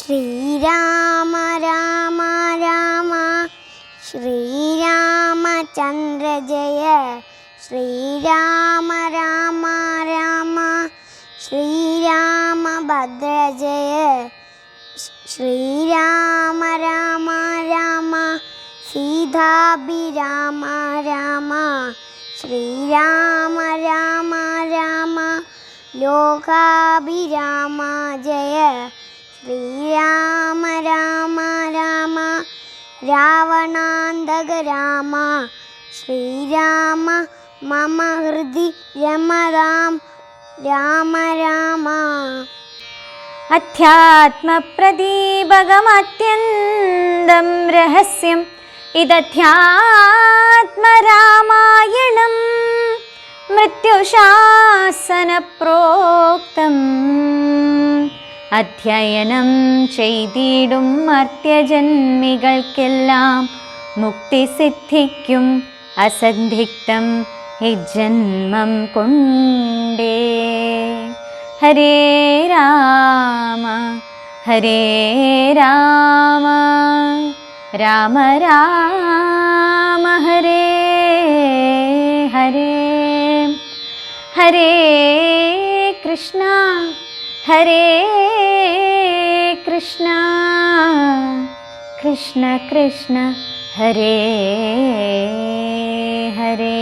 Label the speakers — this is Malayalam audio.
Speaker 1: ശ്രീരാമ രാമ രാമ ശ്രീരാമചന്ദ്ര ജയ ശ്രീരാമ രാമ രാമ ശ്രീരാമഭദ്ര ജയ ശ്രീരാമ രാമ രാമ സീതാഭിരാമ രാമ ശ്രീരാമ രാമ രാമ ലോകാഭിരാമ ജയ ശ്രീരാമ രാമ രാമ രാവണാന്തക രാമ ശ്രീരാമ മമ ഹൃദി രമതാം രാമ രാമ.
Speaker 2: അധ്യാത്മപ്രദീപകമത്യന്തം രഹസ്യം ഇദധ്യാത്മരാമായണം മൃത്യുശാസനപ്രോക്തം അധ്യയനം ചെയ്തിടും മർത്യജന്മികൾക്കെല്ലാം മുക്തി സിദ്ധിക്കും അസന്ധിഗ്ധം ഇജ്ജന്മം കൊണ്ടേ. ഹരേ രാമ ഹരേ രാമ രാമ രാമ ഹരേ ഹരേ. ഹരേ കൃഷ്ണ ഹരേ കൃഷ്ണ കൃഷ്ണ കൃഷ്ണ ഹരേ ഹരേ.